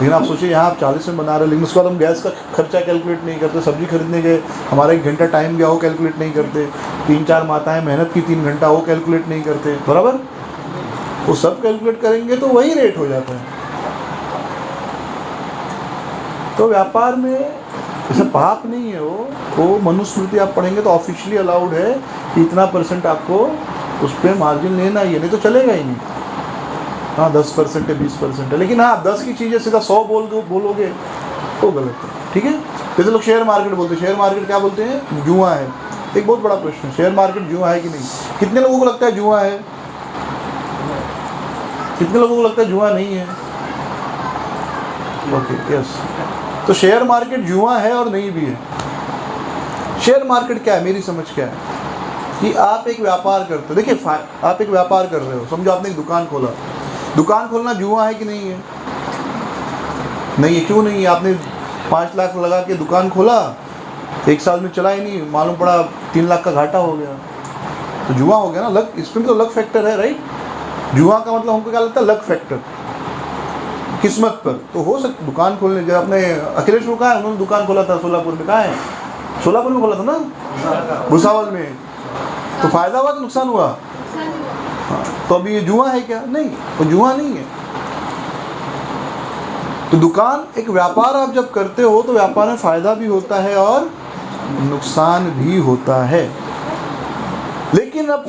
लेकिन आप सोचिए यहाँ आप 40 में बना रहे हैं, लेकिन उसके बाद हम गैस का खर्चा कैलकुलेट नहीं करते, सब्जी खरीदने गए हमारा 1 घंटा टाइम गया वो कैलकुलेट नहीं करते, 3-4 माताएं मेहनत की 3 घंटा वो कैलकुलेट नहीं करते, बराबर। वो सब कैलकुलेट करेंगे तो वही रेट हो जाता है। तो व्यापार में ऐसा पाप नहीं है, वो मनुस्मृति आप पढ़ेंगे तो ऑफिशियली अलाउड है कि इतना % आपको उस पर मार्जिन लेना ही है, नहीं तो चलेगा ही नहीं। हाँ 10% है 20% है, लेकिन हाँ 10 की चीज़ें सीधा 100 बोलोगे तो गलत है, ठीक है। जैसे लोग शेयर मार्केट बोलते हैं, शेयर मार्केट क्या बोलते हैं, जुआ है। एक बहुत बड़ा प्रश्न है, शेयर मार्केट जुआ है कि नहीं? कितने लोगों को लगता है जुआ है? कितने लोगों को लगता है जुआ नहीं है? Okay yes. तो शेयर मार्केट जुआ है और नहीं भी है। शेयर मार्केट क्या है, मेरी समझ क्या है कि आप एक व्यापार करते हो, देखिए आप एक व्यापार कर रहे हो, समझो आपने एक दुकान खोला, दुकान खोलना जुआ है कि नहीं है? नहीं है। क्यों नहीं है? आपने 5 लाख लगा के दुकान खोला, 1 साल में चला ही नहीं, मालूम पड़ा 3 लाख का घाटा हो गया, तो जुआ हो गया ना। लक, इसमें तो लक फैक्टर है, राइट। जुआ का मतलब हमको क्या लगता है, लक फैक्टर, किस्मत पर। तो हो सकता दुकान खोलने, जब अपने अखिलेश को कहा है, उन्होंने दुकान खोला था सोलापुर में, कहाँ है, सोलापुर में खोला था ना, भुसावल में, तो फायदा हुआ कि नुकसान हुआ? हाँ, तो अभी ये जुआ है क्या? नहीं, वो जुआ नहीं है। तो दुकान एक व्यापार आप जब करते हो तो व्यापार में फायदा भी होता है और नुकसान भी होता है। लेकिन अब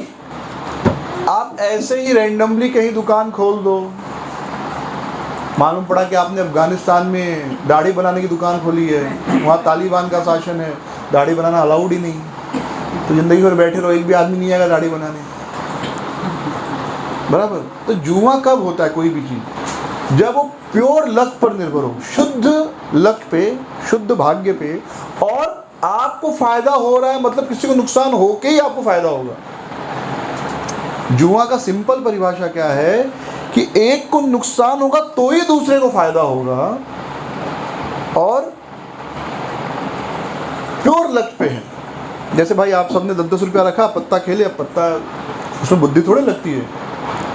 आप ऐसे ही रैंडमली कहीं दुकान खोल दो, मालूम पड़ा कि आपने अफगानिस्तान में दाढ़ी बनाने की दुकान खोली है, वहाँ तालिबान का शासन है, दाढ़ी बनाना अलाउड ही नहीं, तो ज़िंदगी भर बैठे रहो, एक भी आदमी नहीं आएगा दाढ़ी बनाने, बराबर। तो जुआ कब होता है कोई भी चीज़? जब वो प्योर लक पर निर्भर हो, शुद्ध लक पे, शुद्ध भाग्य पे, और आपको फायदा हो रहा है, मतलब किसी को नुकसान होके ही आपको फायदा होगा। जुआ का सिंपल परिभाषा क्या है कि एक को नुकसान होगा तो ही दूसरे को फायदा होगा, और प्योर लक पे है। जैसे भाई आप सबने 10-10 रुपया रखा, पत्ता खेले, अब पत्ता उसमें बुद्धि थोड़ी लगती है,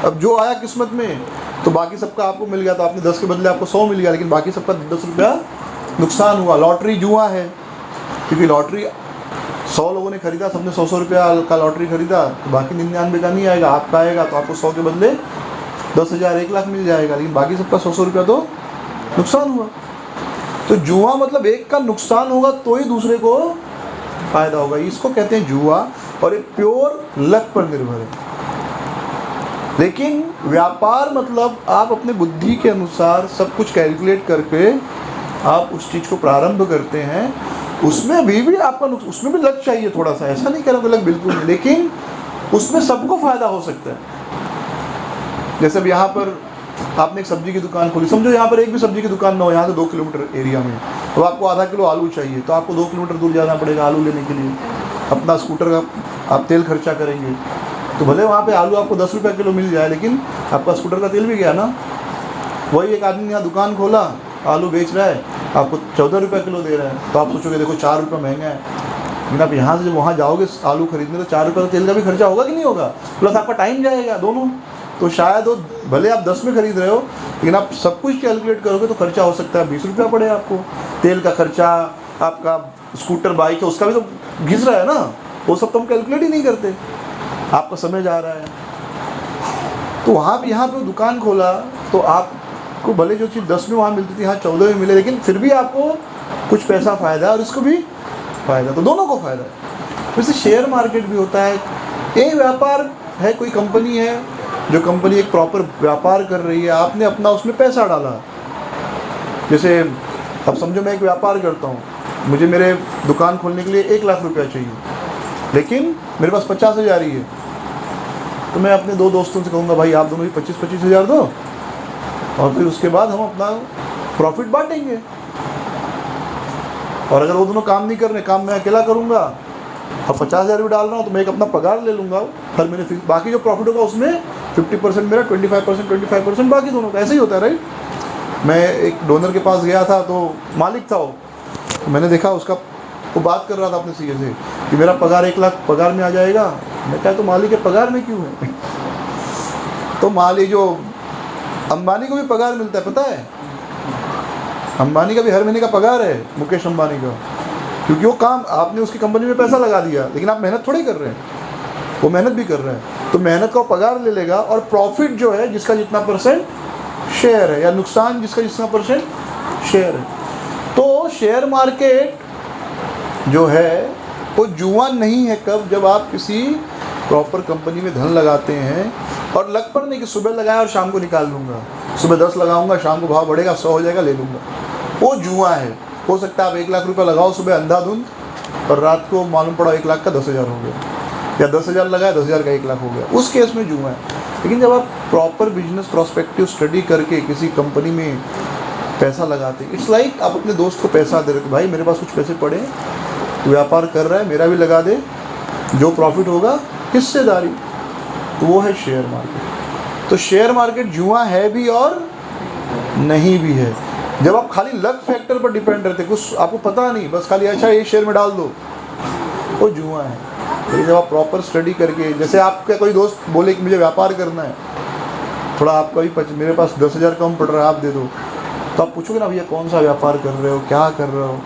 अब जो आया किस्मत में तो बाकी सबका आपको मिल गया, तो आपने 10 के बदले आपको 100 मिल गया, लेकिन बाकी सबका 10 रुपया नुकसान हुआ। लॉटरी जुआ है, क्योंकि लॉटरी 100 लोगों ने खरीदा, सबने 100 रुपया का लॉटरी खरीदा, तो बाकी 99 का नहीं आएगा, आपका आएगा, तो आपको 100 के बदले 10,000 1 लाख मिल जाएगा, लेकिन बाकी सबका 100 रुपया तो नुकसान हुआ। तो जुआ मतलब एक का नुकसान होगा तो ही दूसरे को फायदा होगा, इसको कहते हैं जुआ, और ये प्योर लक पर निर्भर है। लेकिन व्यापार मतलब आप अपने बुद्धि के अनुसार सब कुछ कैलकुलेट करके आप उस चीज़ को प्रारंभ करते हैं, उसमें भी आपका उसमें भी लक चाहिए थोड़ा सा, ऐसा नहीं कह रहा कि लक बिल्कुल नहीं, लेकिन उसमें सबको फ़ायदा हो सकता है। जैसे अब यहाँ पर आपने एक सब्जी की दुकान खोली, समझो यहाँ पर एक भी सब्जी की दुकान ना हो, यहाँ से 2 किलोमीटर एरिया में, अब आपको आधा किलो आलू चाहिए, तो आपको 2 किलोमीटर दूर जाना पड़ेगा आलू लेने के लिए, अपना स्कूटर का आप तेल खर्चा करेंगे, तो भले वहाँ पे आलू आपको 10 रुपये किलो मिल जाए, लेकिन आपका स्कूटर का तेल भी गया ना। वही एक आदमी यहाँ दुकान खोला, आलू बेच रहा है, आपको 14 रुपये किलो दे रहा है, तो आप सोचोगे देखो 4 रुपये महंगा है, लेकिन आप यहाँ से जब वहाँ जाओगे आलू खरीदने, तो 4 रुपये का तेल का भी खर्चा होगा कि नहीं होगा, प्लस आपका टाइम जाएगा दोनों। तो शायद वो भले आप 10 में खरीद रहे हो, लेकिन आप सब कुछ कैलकुलेट करोगे तो खर्चा हो सकता है 20 रुपया पड़े आपको, तेल का खर्चा, आपका स्कूटर बाइक है उसका भी तो घिस रहा है ना, वो सब तो हम कैलकुलेट ही नहीं करते, आपका समय जा रहा है। तो वहाँ पर यहाँ पर दुकान खोला, तो आपको भले जो चीज़ 10 में वहाँ मिलती थी, यहाँ 14 में मिले, लेकिन फिर भी आपको कुछ पैसा फ़ायदा है और इसको भी फ़ायदा, तो दोनों को फ़ायदा है। वैसे शेयर मार्केट भी होता है, एक व्यापार है, कोई कंपनी है, जो कंपनी एक प्रॉपर व्यापार कर रही है, आपने अपना उसमें पैसा डाला। जैसे अब समझो मैं एक व्यापार करता हूँ, मुझे मेरे दुकान खोलने के लिए 1 लाख रुपया चाहिए, लेकिन मेरे पास 50,000 ही है, तो मैं अपने 2 दोस्तों से कहूँगा भाई आप दोनों ही 25-25 हज़ार दो, और फिर उसके बाद हम अपना प्रॉफिट बांटेंगे। और अगर वो दोनों काम नहीं कर रहे, काम मैं अकेला करूँगा, अब 50,000 भी डाल रहा हूँ, तो मैं एक अपना पगार ले लूँगा हर महीने, फिर बाकी जो प्रॉफिट होगा उसमें 50% मेरा, 25% बाकी दोनों का। ऐसे ही होता है राइट। मैं एक डोनर के पास गया था, तो मालिक था वो, तो मैंने देखा उसका, वो बात कर रहा था अपने सीए से कि मेरा पगार 1 लाख पगार में आ जाएगा। मैं कहा तो मालिक के पगार में क्यों है? तो मालिक जो अंबानी को भी पगार मिलता है, पता है, अंबानी का भी हर महीने का पगार है, मुकेश अंबानी का, क्योंकि वो काम आपने उसकी कंपनी में पैसा लगा दिया, लेकिन आप मेहनत थोड़ी कर रहे हैं, वो मेहनत भी कर रहे हैं, तो मेहनत का पगार ले लेगा, और प्रॉफिट जो है जिसका जितना % शेयर है, या नुकसान जिसका जितना % शेयर है। तो शेयर मार्केट जो है वो जुआ नहीं है। कब? जब आप किसी प्रॉपर कंपनी में धन लगाते हैं, और लग पर नहीं कि सुबह लगाया और शाम को निकाल लूँगा, सुबह 10 लगाऊंगा, शाम को भाव बढ़ेगा 100 हो जाएगा ले लूँगा, वो जुआ है। हो सकता है आप 1 लाख रुपये लगाओ सुबह अंधाधुंध, और रात को मालूम पड़ा 1 लाख का 10,000 हो गया, या 10,000 लगाया 10,000 का 1 लाख हो गया, उस केस में जुआ है। लेकिन जब आप प्रॉपर बिजनेस प्रोस्पेक्टिव स्टडी करके किसी कंपनी में पैसा लगाते हैं, इट्स लाइक आप अपने दोस्त को पैसा दे रहे थे, भाई मेरे पास कुछ पैसे पड़े, व्यापार कर रहा है, मेरा भी लगा दे, जो प्रॉफिट होगा हिस्सेदारी, तो वो है शेयर मार्केट। तो शेयर मार्केट जुआ है भी और नहीं भी है। जब आप खाली लक फैक्टर पर डिपेंड रहते, कुछ आपको पता नहीं, बस खाली अच्छा ये शेयर में डाल दो, वो जुआ है। लेकिन जब आप प्रॉपर स्टडी करके, जैसे आपका कोई दोस्त बोले कि मुझे व्यापार करना है, थोड़ा आपका भी मेरे पास 10,000 कम पड़ रहा है, आप दे दो, तो आप पूछोगे ना भैया कौन सा व्यापार कर रहे हो, क्या कर रहे हो,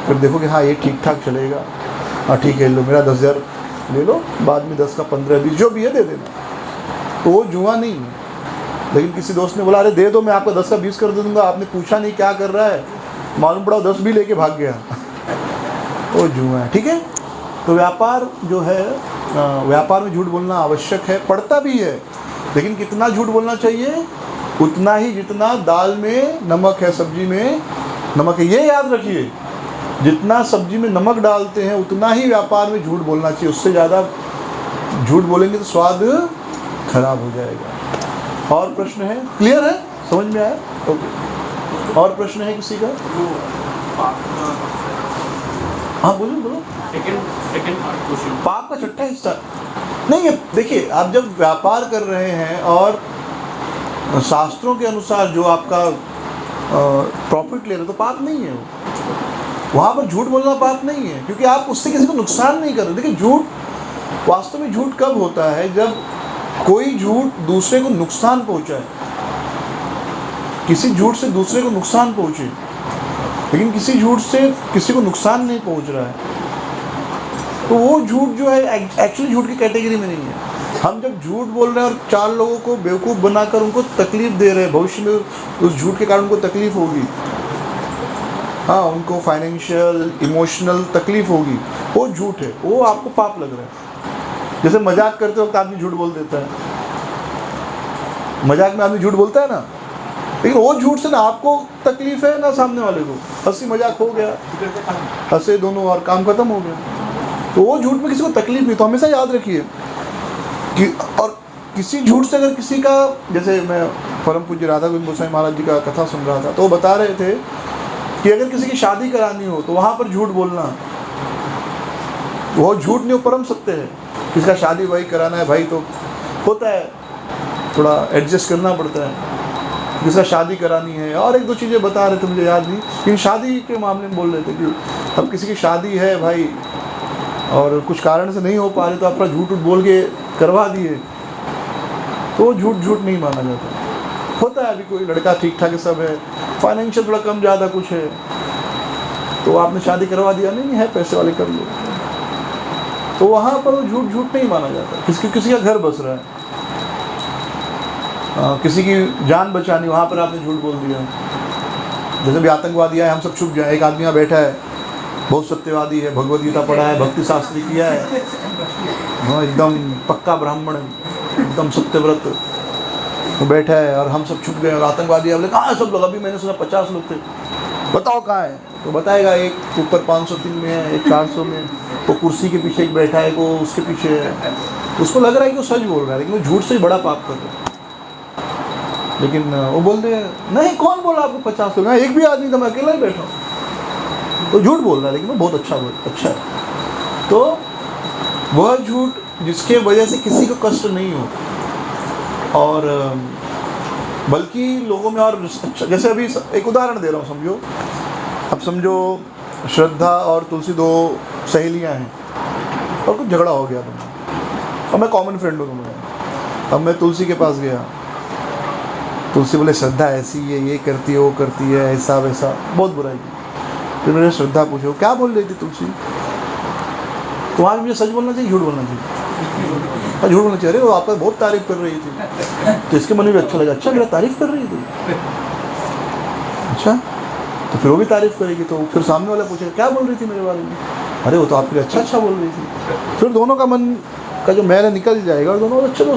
फिर देखोगे हाँ ये ठीक ठाक चलेगा, हाँ ठीक है लो मेरा 10,000 ले लो, बाद में 10 का 15 20 जो भी है दे देना, तो वो जुआ नहीं है। लेकिन किसी दोस्त ने बोला अरे दे दो, मैं आपका 10 का 20 कर दूंगा, आपने पूछा नहीं क्या कर रहा है, मालूम पड़ा 10 भी लेके भाग गया, वो जुआ है। ठीक है। तो व्यापार जो है व्यापार में झूठ बोलना आवश्यक है, पड़ता भी है, लेकिन कितना झूठ बोलना चाहिए? उतना ही जितना दाल में नमक है, सब्जी में नमक है। ये याद रखिए, जितना सब्जी में नमक डालते हैं उतना ही व्यापार में झूठ बोलना चाहिए। उससे ज़्यादा झूठ बोलेंगे तो स्वाद खराब हो जाएगा। और प्रश्न है? क्लियर है? समझ में आया? ओके। और प्रश्न है किसी का? हाँ बोलो बोलो। सेकंड क्वेश्चन, पाप का छठा हिस्सा नहीं है। देखिए, आप जब व्यापार कर रहे हैं और शास्त्रों के अनुसार जो आपका प्रॉफिट ले रहे हो तो पाप नहीं है वो। वहाँ पर झूठ बोलना पाप नहीं है, क्योंकि आप उससे किसी को नुकसान नहीं कर रहे। देखिए, झूठ वास्तव में झूठ कब होता है? जब कोई झूठ दूसरे को नुकसान पहुँचाए। किसी झूठ से दूसरे को नुकसान पहुँचे, लेकिन किसी झूठ से किसी को नुकसान नहीं पहुँच रहा है, तो वो झूठ जो है एक्चुअली झूठ की कैटेगरी में नहीं है। हम जब झूठ बोल रहे हैं और 4 लोगों को बेवकूफ़ बनाकर उनको तकलीफ़ दे रहे हैं, भविष्य में उस झूठ के कारण उनको तकलीफ़ होगी, हाँ, उनको फाइनेंशियल इमोशनल तकलीफ़ होगी, वो झूठ है, वो आपको पाप लग रहा है। जैसे मजाक करते वक्त आदमी झूठ बोल देता है, मजाक में आदमी झूठ बोलता है ना, लेकिन वो झूठ से ना आपको तकलीफ़ है ना सामने वाले को। हंसी मजाक हो गया, हंसे दोनों और काम खत्म हो गया, तो वो झूठ में किसी को तकलीफ नहीं। तो हमेशा याद रखिए कि और किसी झूठ से अगर किसी का, जैसे मैं परम पूज्य राधा गोविंद गोस्वामी महाराज जी का कथा सुन रहा था, तो वो बता रहे थे कि अगर किसी की शादी करानी हो तो वहाँ पर झूठ बोलना, वो झूठ नहीं, वो परम सत्य है। किसका शादी भाई कराना है भाई, तो होता है थोड़ा एडजस्ट करना पड़ता है, जिसका शादी करानी है। और 1-2 चीज़ें बता रहे थे, मुझे याद नहीं, लेकिन शादी के मामले में बोल रहे थे कि अब किसी की शादी है भाई और कुछ कारण से नहीं हो पा रही, तो अपना झूठ बोल के करवा दिए, तो झूठ नहीं माना जाता। होता है, अभी कोई लड़का ठीक ठाक सब है, फाइनेंशियल थोड़ा कम ज़्यादा कुछ है, तो आपने शादी करवा दिया, नहीं है पैसे वाले कर लो, तो वहाँ पर वो झूठ नहीं माना जाता। किसी का घर बस रहा है, किसी की जान बचानी, वहाँ पर आपने झूठ बोल दिया। जैसे भी आतंकवादी आए, हम सब छुप जाए, एक आदमी यहाँ बैठा है, बहुत सत्यवादी है, भगवद गीता पढ़ा है, भक्ति शास्त्री किया है, हाँ, एकदम पक्का ब्राह्मण, एकदम सत्यव्रत, वो बैठा है और हम सब छुप गए और आतंकवादी बोले कहाँ है सब लोग? अभी मैंने सुना 50 लोग थे, बताओ कहाँ है? तो बताएगा, एक ऊपर 503 में है, एक 400 में, वो कुर्सी के पीछे एक बैठा है, वो उसके पीछे है। उसको लग रहा है कि वो सच बोल रहा है, लेकिन वो झूठ से ही बड़ा पाप कर रहा है। लेकिन वो बोलते हैं नहीं, कौन बोला आपको 50 लोग? एक भी आदमी था, मैं अकेला ही बैठा हूँ। तो झूठ बोल रहा है, लेकिन वो बहुत अच्छा है। तो वह झूठ जिसके वजह से किसी को कष्ट नहीं हो, और बल्कि लोगों में और अच्छा, जैसे अभी एक उदाहरण दे रहा हूँ, समझो, अब समझो श्रद्धा और तुलसी 2 सहेलियाँ हैं और कुछ झगड़ा हो गया तुम्हें, और मैं कॉमन फ्रेंड हूँ तुम्हें। अब मैं तुलसी के पास गया, तुलसी बोले श्रद्धा ऐसी है, ये करती है, वो करती है, ऐसा वैसा, बहुत बुराई की। फिर मैंने श्रद्धा पूछो क्या बोल रही थी तुलसी? तो आज मुझे सच बोलना चाहिए, झूठ बोलना चाहिए? झूठ बोलना चाहिए। अरे वो आपका बहुत तारीफ कर रही थी, तो इसके मन में भी अच्छा लगा, अच्छा मेरा तारीफ कर रही थी, अच्छा, तो फिर वो भी तारीफ करेगी। तो फिर सामने वाला पूछेगा क्या बोल रही थी मेरे बारे में? अरे वो तो आपके लिए अच्छा बोल रही थी। फिर दोनों का मन का जो मैल निकल जाएगा और दोनों अच्छे दोस्त